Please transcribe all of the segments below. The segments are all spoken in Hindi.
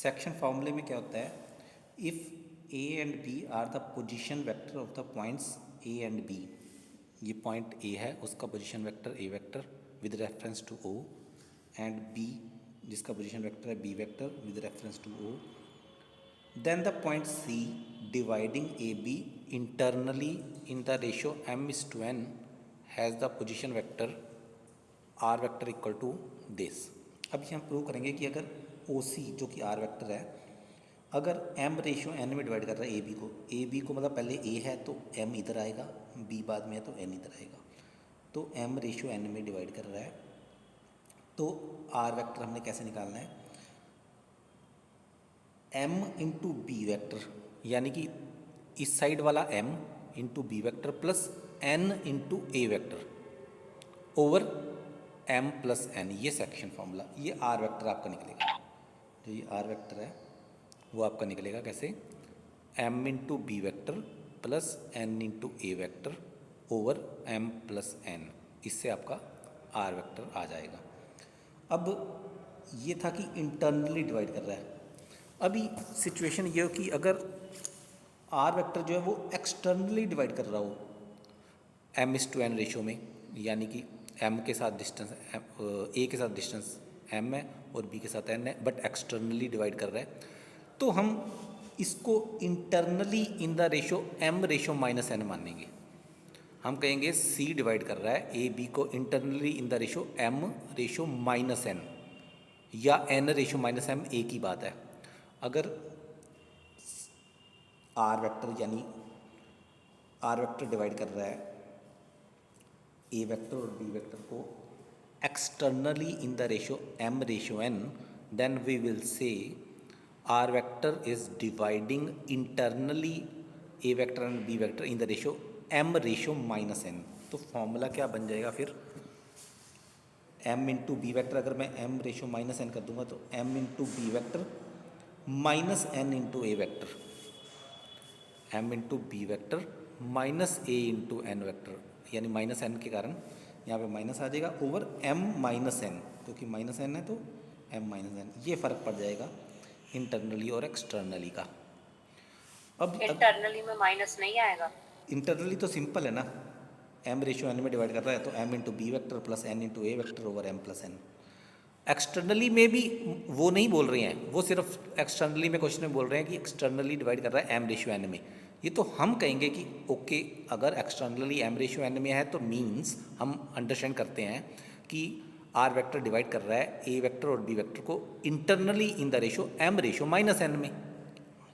सेक्शन फॉर्मूले में क्या होता है, if A and B are the position vector of the points A and B, ये पॉइंट ए है उसका position vector A vector with reference to O, and B जिसका पोजीशन वेक्टर है B vector with reference to O, then the point C dividing AB internally in the ratio m:n has the position vector r vector equal to this। अब ये हम प्रूव करेंगे कि अगर OC जो कि r वेक्टर है अगर m/n में डिवाइड कर रहा है AB को मतलब पहले A है तो m इधर आएगा, B बाद में है तो n इधर आएगा, तो m/n में डिवाइड कर रहा है तो r वेक्टर हमने कैसे निकालना है, m इंटू बी वैक्टर, यानी कि इस साइड वाला m into B vector plus n into A vector over m plus n, ये सेक्शन फॉर्मूला, ये r वेक्टर आपका निकलेगा। जो ये r वेक्टर है वो आपका निकलेगा कैसे, m into B vector plus n into A vector over m plus n, इससे आपका r वेक्टर आ जाएगा। अब ये था कि इंटरनली डिवाइड कर रहा है, अभी सिचुएशन ये हो कि अगर आर वेक्टर जो है वो एक्सटर्नली डिवाइड कर रहा हो m/n रेशो में, यानी कि m के साथ डिस्टेंस a के साथ डिस्टेंस m है और b के साथ n है, बट एक्सटर्नली डिवाइड कर रहा है, तो हम इसको internally in the ratio m/n मानेंगे। हम कहेंगे c डिवाइड कर रहा है a b को internally in the ratio m/n, या n/m एक ही बात है। अगर आर वेक्टर यानी आर वेक्टर डिवाइड कर रहा है ए वेक्टर और बी वेक्टर को externally in the ratio m/n, then we will say R vector is dividing internally A vector and B vector in the ratio m/n। तो फॉर्मूला क्या बन जाएगा फिर, m इंटू बी वैक्टर, अगर मैं m/n कर दूंगा तो m into B vector minus n into A vector, m into B vector minus a into n vector, यानी माइनस n के कारण यहाँ पे माइनस आ जाएगा ओवर m माइनस n, क्योंकि माइनस n है तो m माइनस n, ये फ़र्क पड़ जाएगा इंटरनली और एक्सटर्नली का। अब इंटरनली में माइनस नहीं आएगा, इंटरनली तो सिंपल है ना, m/n में डिवाइड कर रहा है तो m into B vector plus n into A vector over m plus n। Externally में भी वो नहीं बोल रहे हैं, वो सिर्फ एक्सटर्नली में क्वेश्चन में बोल रहे हैं कि एक्सटर्नली डिवाइड कर रहा है m/n में, ये तो हम कहेंगे कि ओके अगर एक्सटर्नली m/n में है तो मीन्स हम अंडरस्टैंड करते हैं कि r वेक्टर डिवाइड कर रहा है a वेक्टर और b वेक्टर को internally in the ratio m/n में,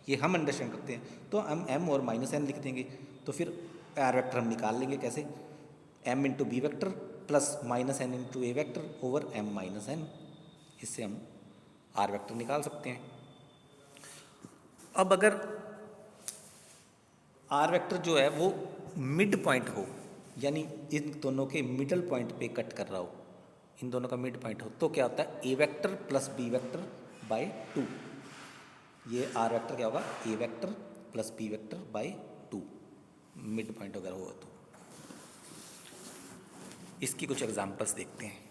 ये हम अंडरस्टैंड करते हैं, तो हम m और माइनस n लिख देंगे, तो फिर r वेक्टर हम निकाल लेंगे कैसे, m into B vector plus minus n into A vector over m minus n, इससे हम r वेक्टर निकाल सकते हैं। अब अगर r वेक्टर जो है वो मिड पॉइंट हो, यानी इन दोनों के मिडल पॉइंट पे कट कर रहा हो, इन दोनों का मिड पॉइंट हो, तो क्या होता है a vector plus b vector by 2, ये r वेक्टर क्या होगा a vector plus b vector by 2, mid point अगर हो तो। इसकी कुछ एग्जांपल्स देखते हैं।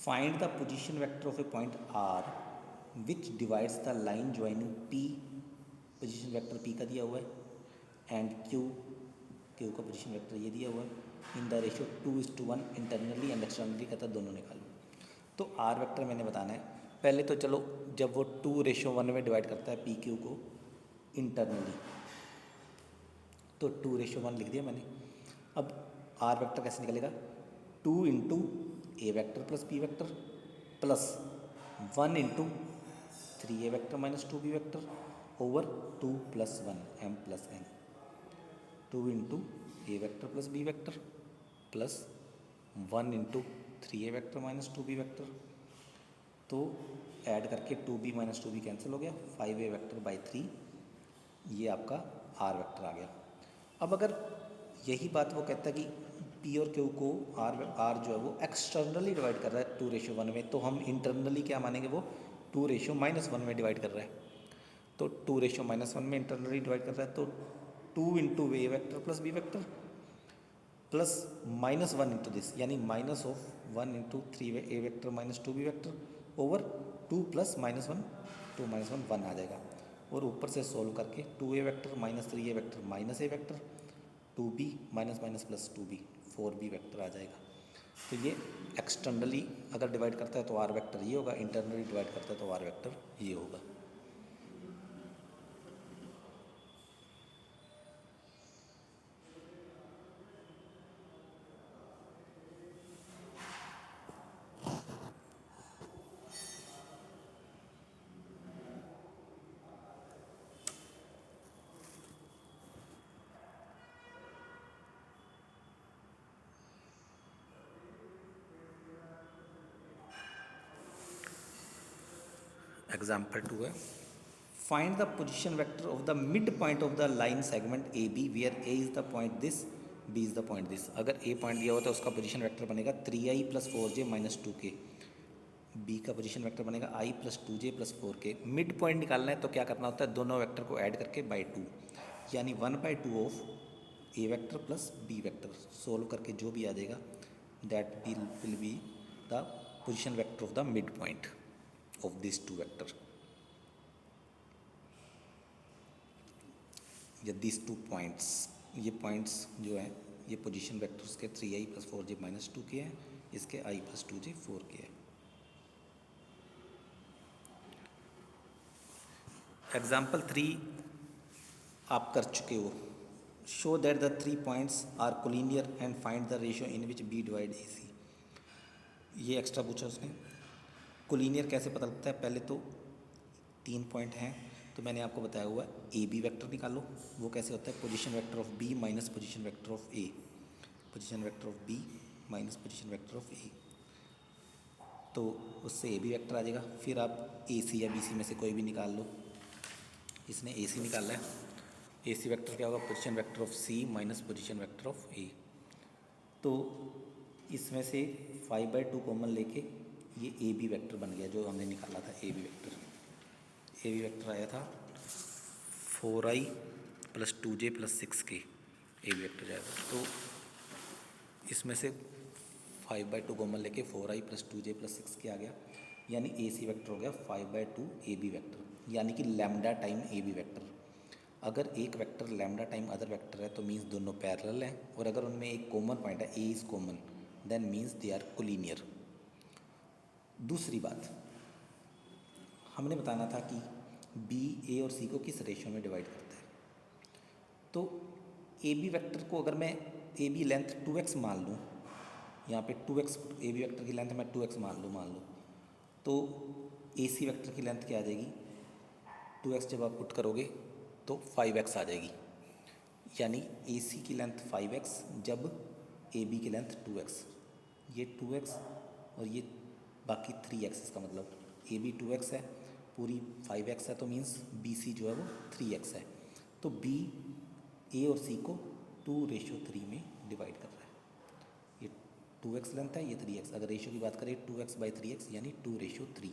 Find the position vector of A point r which divides the line joining p, position vector p का दिया हुआ है, एंड q का पोजीशन वेक्टर ये दिया हुआ है, इन the ratio 2:1 internally and externally, कहता है दोनों निकालो। तो r वेक्टर मैंने बताना है, पहले तो चलो जब वो 2:1 में डिवाइड करता है p q को इंटरनली, तो 2:1 लिख दिया मैंने। अब r वेक्टर कैसे निकलेगा, 2 into A vector plus B vector plus 1 into 3a vector minus 2b vector over 2 plus 1 m plus n, 2 into A vector plus B vector plus 1 into 3a vector minus 2b vector, तो ऐड करके 2b माइनस 2b कैंसिल हो गया, 5a वैक्टर बाई 3, ये आपका r वेक्टर आ गया। अब अगर यही बात वो कहता है कि p और q को r जो है वो एक्सटर्नली डिवाइड कर रहा है 2:1 में, तो हम इंटरनली क्या मानेंगे, वो 2:-1 में डिवाइड कर रहा है, तो 2:-1 में इंटरनली डिवाइड कर रहा है, तो 2 into A vector plus B vector plus -1 into this, यानी minus of 1 into 3a vector minus 2b vector over 2 plus -1, 2 -1 1 आ जाएगा। और ऊपर से सोल्व करके 2a vector minus 3a vector minus a vector 2b minus minus plus 2b 4b vector आ जाएगा। तो ये एक्सटर्नली अगर डिवाइड करता है तो r वेक्टर ये होगा, इंटरनली डिवाइड करता है तो r वेक्टर ये होगा। एग्जाम्पल 2 है, find the position vector of the mid point of the line segment A B where A is the point this, B is the point this. अगर ए पॉइंट दिया हुआ तो उसका पोजिशन वेक्टर बनेगा 3i + 4j - 2k। बी का पोजिशन वेक्टर बनेगा i + 2j + 4k। Mid point निकालना है तो क्या करना होता है, दोनों वेक्टर को ऐड करके बाई 2, यानी 1/2 of A vector plus B vector. Solve करके जो भी आ जाएगा that will be the position vector of the mid point of this two vector या दिस टू पॉइंट्स। ये पॉइंट्स जो हैं ये पोजीशन वेक्टर्स के 3i + 4j - 2k हैं, इसके i + 2j 4k है। एग्जाम्पल 3 आप कर चुके हो, show that the 3 points are collinear and find the ratio in which B divide A C. ये एक्स्ट्रा पूछा उसने। कोलिनियर कैसे पता लगता है, पहले तो 3 पॉइंट हैं तो मैंने आपको बताया हुआ है ए बी वैक्टर निकालो। वो कैसे होता है, position vector of B minus position vector of A, position vector of B minus position vector of A, तो उससे ए बी वेक्टर आ जाएगा। फिर आप ए सी या बी सी में से कोई भी निकाल लो। इसने ए सी निकाला है, ए सी वैक्टर क्या होगा, position vector of C minus position vector of A. तो इसमें से 5/2 कॉमन लेके ये ए बी वैक्टर बन गया जो हमने निकाला था। A B vector, A B vector आया था 4i + 2j + 6k, ए बी वैक्टर जाएगा। तो इसमें से 5/2 कॉमन लेके 4i + 2j + 6k आ गया, यानी ए सी वैक्टर हो गया 5/2 ए बी वैक्टर, यानी कि lambda time A B vector. अगर एक vector lambda time other vector है तो मीन्स दोनों पैरेलल हैं, और अगर उनमें एक कॉमन पॉइंट है, A is common, then means they are collinear. दूसरी बात हमने बताना था कि बी ए और सी को किस रेशियो में डिवाइड करता है। तो ए बी वेक्टर को अगर मैं ए बी लेंथ 2x मान लूँ, यहाँ पे 2x ए बी वेक्टर की लेंथ मैं 2x मान लूँ, तो ए सी वेक्टर की लेंथ क्या आ जाएगी, 2x जब आप पुट करोगे तो 5x आ जाएगी, यानी ए सी की लेंथ 5x जब ए बी की लेंथ 2x। ये 2x और ये बाकी 3x, इसका मतलब ए बी 2x है, पूरी 5x है, तो मीन्स बी सी जो है वो 3x है। तो बी ए और सी को 2:3 में डिवाइड कर रहा है। ये 2x लेंथ है, ये 3x। अगर रेशियो की बात करें 2x/3x यानी 2:3,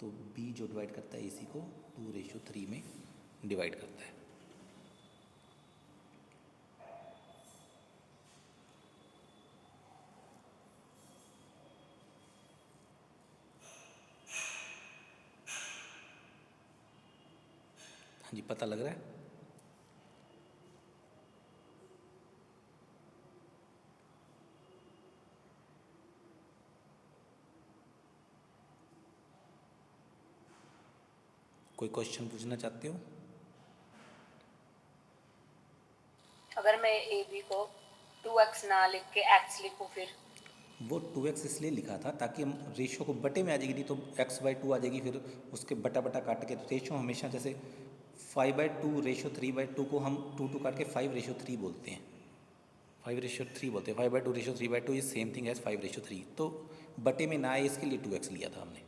तो बी जो डिवाइड करता है ए सी को 2:3 में डिवाइड करता है। हाँ जी, पता लग रहा है। कोई क्वेश्चन पूछना चाहते हो? अगर मैं ए बी को 2x ना लिख के x लिखूं फिर? वो 2x इसलिए लिखा था ताकि हम रेशियो को बटे में आ जाएगी, नहीं तो x/2 आ जाएगी, फिर उसके बटा बटा काट के। रेशियो हमेशा जैसे 5/2 रेशियो 3/2 को हम 2 काट के 5:3 बोलते हैं, 5:3 बोलते हैं। 5/2 रेशियो 3/2 ये सेम थिंग एज 5:3। तो बटे में ना आए इसके लिए 2x लिया था हमने।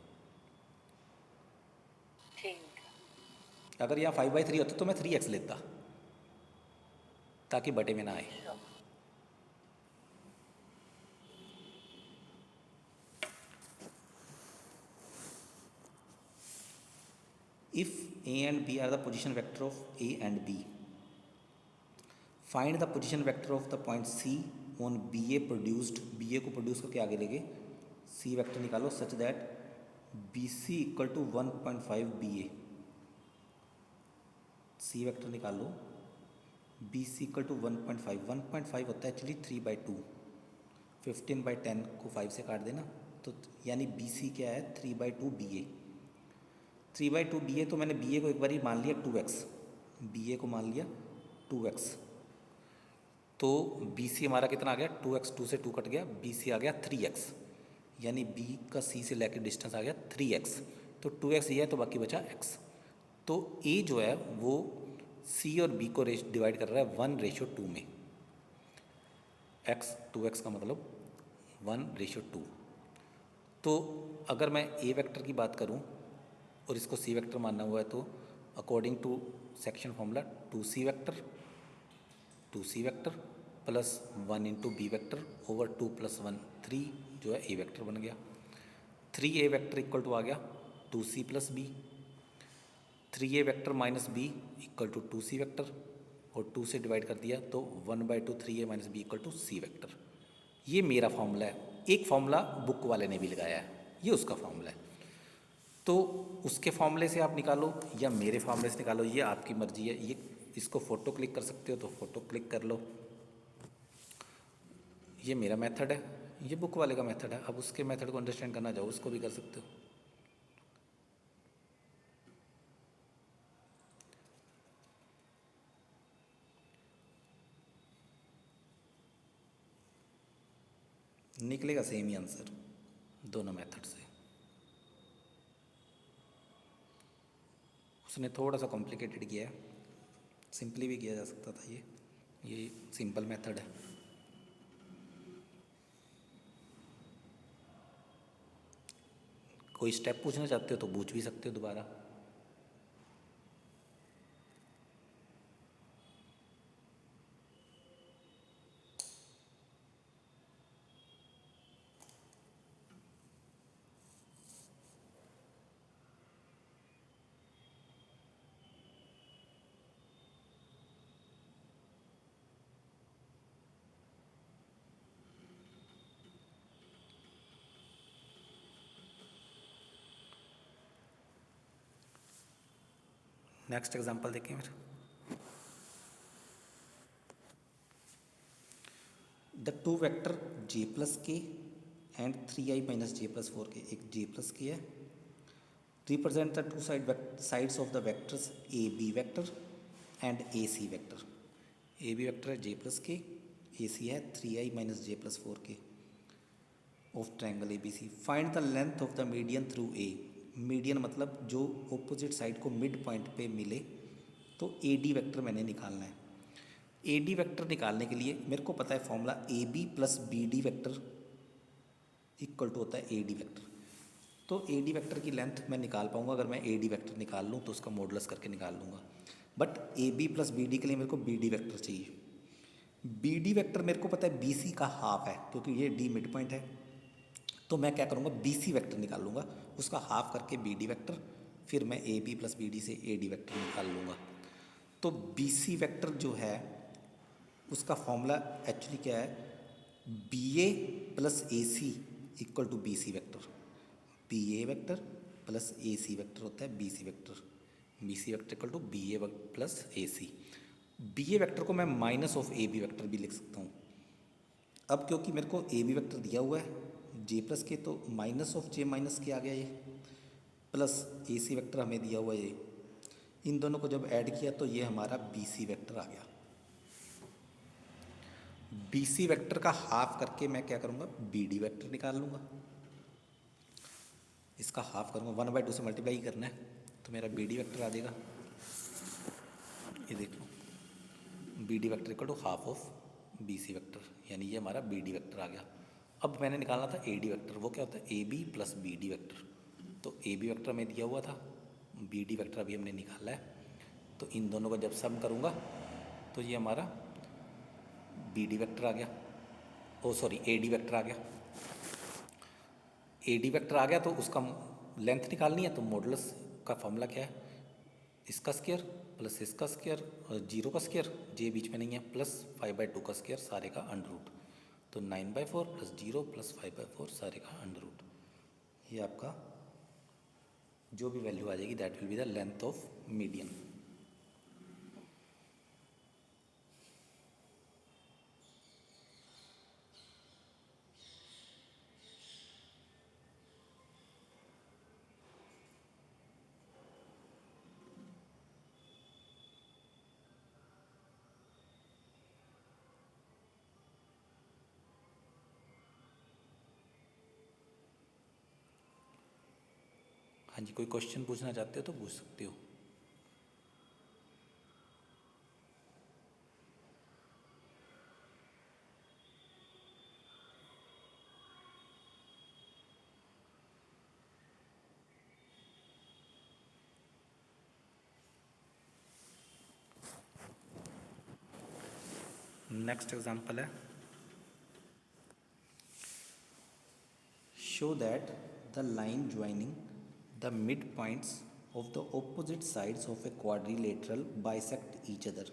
ठीक। अगर यहाँ 5/3 होता तो मैं 3x लेता ताकि बटे में ना आए। If A and B are the position vector of A and B, find the position vector of the point C on BA produced, BA को प्रोड्यूस करके आगे लेके C वेक्टर निकालो, such that B C equal to 1.5 B A, C vector निकालो, बी सी इक्वल टू 1.5 होता है एक्चुअली 3/2, 15/10 को 5 से काट देना, तो यानी बी सी क्या है 3/2 बी ए, 3/2 बी ए। तो मैंने बी ए को एक बार ही मान लिया 2x, बी ए को मान लिया 2x, तो बी सी हमारा कितना आ गया 2x, 2 से 2 कट गया, बी सी आ गया 3x, यानी बी का सी से लेकर डिस्टेंस आ गया 3x, तो 2x ये है तो बाकी बचा x। तो ए जो है वो सी और बी को डिवाइड कर रहा है 1:2 में, x 2x का मतलब 1:2। तो अगर मैं ए वेक्टर की बात करूं और इसको सी वेक्टर मानना हुआ है तो according to section formula 2c vector plus 1 into B vector over 2 + 1 3 जो है ए वेक्टर बन गया। 3a वेक्टर इक्वल टू आ गया 2c + b, 3a vector minus b equal to 2c vector, और 2 से डिवाइड कर दिया तो 1/2 3a - b equal to c vector. ये मेरा फॉर्मूला है। एक फॉर्मूला बुक वाले ने भी लगाया है, ये उसका फॉर्मूला है। तो उसके फॉर्मूले से आप निकालो या मेरे फॉर्मूले से निकालो, ये आपकी मर्जी है। ये इसको फ़ोटो क्लिक कर सकते हो तो फ़ोटो क्लिक कर लो, ये मेरा मेथड है, ये बुक वाले का मेथड है। अब उसके मेथड को अंडरस्टैंड करना चाहो उसको भी कर सकते हो। निकलेगा सेम ही आंसर दोनों मेथड से। उसने थोड़ा सा कॉम्प्लिकेटेड किया है, सिंपली भी किया जा सकता था। ये सिंपल मेथड है। कोई स्टेप पूछना चाहते हो तो पूछ भी सकते हो दोबारा। नेक्स्ट एग्जांपल देखें फिर। The two vector j + k and 3i - j + 4k, एक j + k है, represent the two sides of the vectors A B vector and A C vector. A B vector है j + k, ए सी है 3i - j + 4k of triangle A B C. Find the length of the median through A. Median मतलब जो ऑपोजिट साइड को मिड पॉइंट पे मिले, तो ए डी वेक्टर मैंने निकालना है। ए डी वेक्टर निकालने के लिए मेरे को पता है formula A B plus B D vector equal to होता है ए डी वेक्टर। तो ए डी वेक्टर की लेंथ मैं निकाल पाऊंगा अगर मैं ए डी वेक्टर निकाल लूँ तो उसका मॉडुलस करके निकाल लूँगा। But A B plus B D के लिए मेरे को बी डी वेक्टर चाहिए। बी डी वेक्टर मेरे को पता है बी सी का हाफ है, क्योंकि ये डी मिड पॉइंट है। तो मैं क्या करूँगा बी सी वेक्टर निकाल लूँगा, उसका हाफ करके बी डी वेक्टर, फिर मैं A B plus B D से ए डी वेक्टर निकाल लूँगा। तो बी सी वेक्टर जो है उसका फॉर्मूला एक्चुअली क्या है, B A plus A C equal to B C vector. B A vector plus A C vector होता है B C vector. B C vector equal to B A plus A C. B A vector को मैं minus of A B vector भी लिख सकता हूँ। अब क्योंकि मेरे को ए बी वेक्टर दिया हुआ है जे प्लस के, तो माइनस ऑफ जे माइनस के आ गया ये, प्लस ए सी वेक्टर हमें दिया हुआ है ये। इन दोनों को जब ऐड किया तो ये हमारा बी सी वेक्टर आ गया। बी सी वेक्टर का हाफ करके मैं क्या करूँगा बी डी वेक्टर निकाल लूँगा। इसका हाफ करूँगा 1/2 से मल्टीप्लाई करना है, तो मेरा बी डी वेक्टर आ जाएगा। ये देख लो B D vector equal to half of B C vector, यानी ये हमारा बी डी वेक्टर आ गया। अब मैंने निकालना था ए डी वेक्टर, वो क्या होता है A B plus B D vector. तो ए बी वेक्टर हमें दिया हुआ था, बी डी वेक्टर अभी हमने निकाला है। तो इन दोनों का जब सम करूँगा तो ये हमारा बी डी वेक्टर आ गया, ओ सॉरी ए डी वेक्टर आ गया। ए डी वेक्टर आ गया तो उसका लेंथ निकालनी है, तो मॉडुलस का फॉर्मूला क्या है, इसका स्क्वायर प्लस इसका स्क्वायर और 0 का स्क्वायर, जे बीच में नहीं है, प्लस 5/2 का स्क्वायर सारे का अंडर रूट। तो 9/4 प्लस 0 प्लस 5/4 सारे का अंडर रूट। ये आपका जो भी वैल्यू आ जाएगी that will be the length of median. हाँ जी, कोई क्वेश्चन पूछना चाहते हो तो पूछ सकते हो। नेक्स्ट एग्जांपल है, show that the line joining the midpoints of the opposite sides of a quadrilateral bisect each other।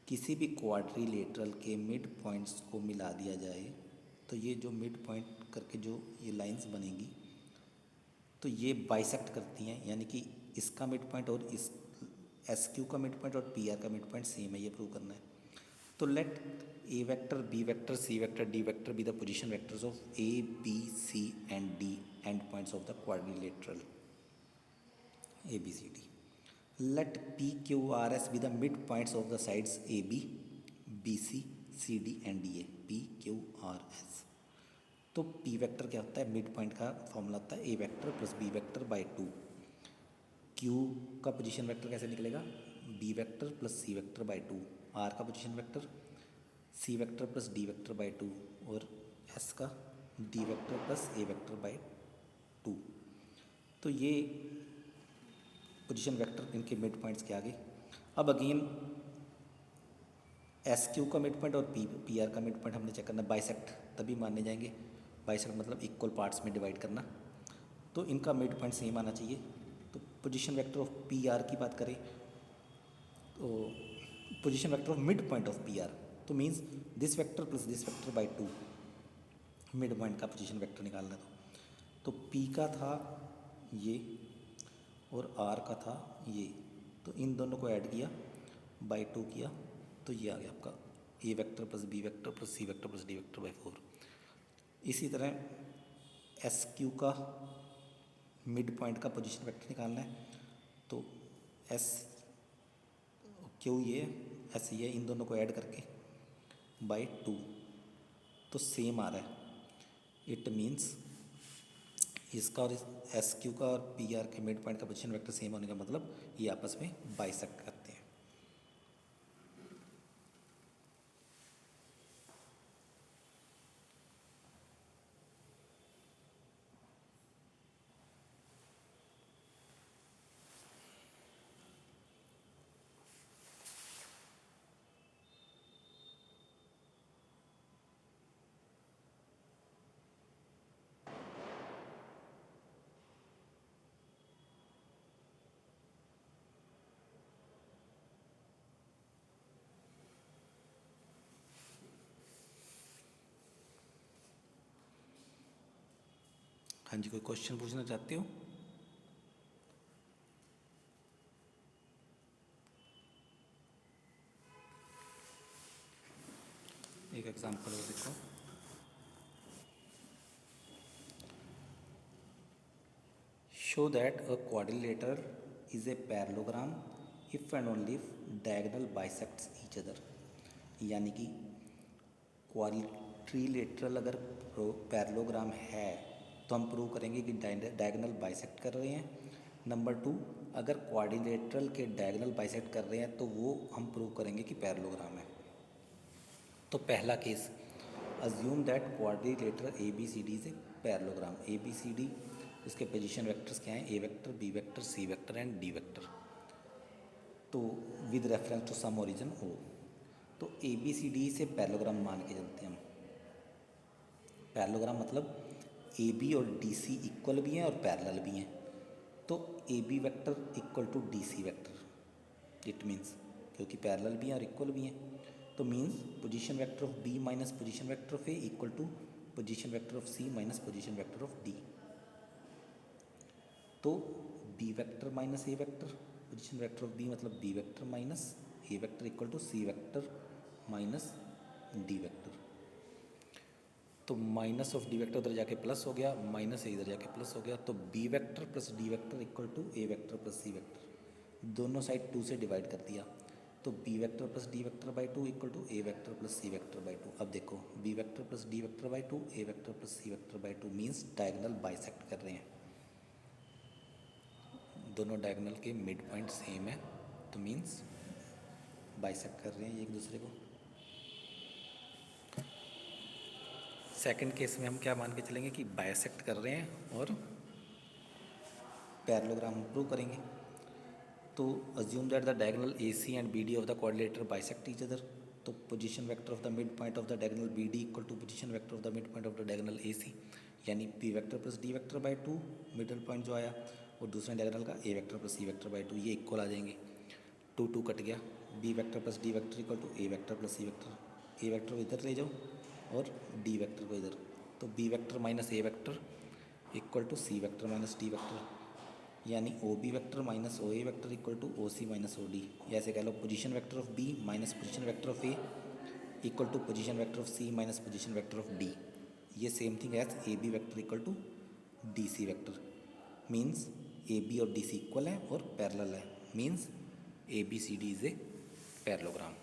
किसी भी क्वाड्रिलेटरल के मिड पॉइंट्स को मिला दिया जाए तो ये जो मिड पॉइंट करके जो ये लाइंस बनेंगी तो ये बाइसेक्ट करती हैं, यानी कि इसका मिड पॉइंट और इस एस क्यू का मिड पॉइंट और पी आर का मिड पॉइंट सेम है, ये प्रूव करना है। तो let A vector, B vector, C vector, D vector be the position vectors of A B C and D and points of the quadrilateral A B C D. Let P Q R S be the mid points of the sides A B, B C, C D and D A, P Q R S. तो पी वेक्टर क्या होता है, मिड पॉइंट का फॉर्मूला होता है A vector plus B vector by 2। Q का पोजीशन वेक्टर कैसे निकलेगा, B vector plus C vector by 2। R का position vector C vector plus D vector by 2 और एस का D vector plus A vector by 2। तो ये पोजीशन वेक्टर इनके मिड पॉइंट्स के आगे। अब अगेन एस क्यू का मिड पॉइंट और पी आर का मिड पॉइंट हमने चेक करना, बाइसेक्ट तभी माने जाएंगे, बाइसेक्ट मतलब इक्वल पार्ट्स में डिवाइड करना। तो इनका मिड पॉइंट सेम आना चाहिए। तो position vector of P R की बात करें तो position vector of mid point of P R तो means this vector plus this vector by 2, mid point का पोजीशन वेक्टर निकालना। तो पी का था ये और आर का था ये, तो इन दोनों को ऐड किया बाई 2 किया तो ये आ गया आपका A vector plus B vector plus C vector plus D vector by 4। इसी तरह एस क्यू का मिड पॉइंट का पोजीशन वेक्टर निकालना है। तो एस क्यू ये एस ये, इन दोनों को ऐड करके बाई 2 तो सेम आ रहा है। इट मीन्स इसका और एस क्यू का और पी आर के मिड पॉइंट का पोजीशन वेक्टर सेम होने का मतलब ये आपस में बाइसेक्ट करते हैं। हाँ जी, कोई क्वेश्चन पूछना चाहते हो? एक एग्जांपल और देखो, show that a quadrilateral is a parallelogram if and only if diagonal bisects each other। यानी कि क्वाड्रिलेटरल अगर पैरेललोग्राम है तो हम प्रूव करेंगे कि डायगोनल बाइसेक्ट कर रहे हैं। नंबर 2, अगर क्वाड्रिलेटरल के डायगोनल बाइसेक्ट कर रहे हैं तो वो हम प्रूव करेंगे कि पैरेललोग्राम है। तो पहला केस, assume that quadrilateral A B C D is a parallelogram. A B C D इसके पोजीशन वेक्टर्स क्या हैं, A vector, B vector, C vector and D vector. तो with reference to some origin O, तो ए बी सी डी से पैरेललोग्राम मान के चलते हैं हम। पैरेललोग्राम मतलब ए बी और डी सी इक्वल भी हैं और पैरेलल भी हैं। तो A B vector equal to D C vector, it means क्योंकि पैरेलल भी हैं और इक्वल भी हैं तो means position vector of B minus position vector of A equal to position vector of C minus position vector of D. तो B vector minus A vector, position vector of B मतलब B vector minus A vector equal to C vector minus D vector. तो माइनस ऑफ डी वेक्टर उधर जाके प्लस हो गया, माइनस ए इधर जाके प्लस हो गया, तो B vector plus D vector equal to A vector plus C vector, दोनों साइड 2 से डिवाइड कर दिया, तो B vector plus D vector by 2 equal to A vector plus C vector by 2। अब देखो B vector plus D vector by 2 A vector plus C vector by 2 means diagonal bisect कर रहे हैं, दोनों डायगोनल के मिड पॉइंट सेम है, तो मीन्स बाइसेक्ट कर रहे हैं एक दूसरे को। सेकंड केस में हम क्या मान के चलेंगे कि बाइसेक्ट कर रहे हैं और पैरेललोग्राम प्रूव करेंगे। तो assume that the diagonal A C and B D of the quadrilateral bisect each other, तो position vector of the mid point of the diagonal B D equal to position vector of the mid point of the diagonal A C, यानी P vector plus D vector by 2 middle point जो आया, और दूसरे डायगोनल का A vector plus C vector by 2, ये इक्वल आ जाएंगे, 2 2 कट गया, B vector plus D vector equal to A vector plus C vector, A vector को इधर ले जाओ और डी वेक्टर को इधर, तो B vector minus A vector equal to C vector minus D vector, यानी O B vector minus O A vector equal to O C minus O D, या ऐसे कह लो position vector of B minus position vector of A equal to position vector of C minus position vector of D, ये same thing as A B vector equal to D C vector, means A B और डी सी इक्वल है और पैरेलल है, means A B C D is a parallelogram.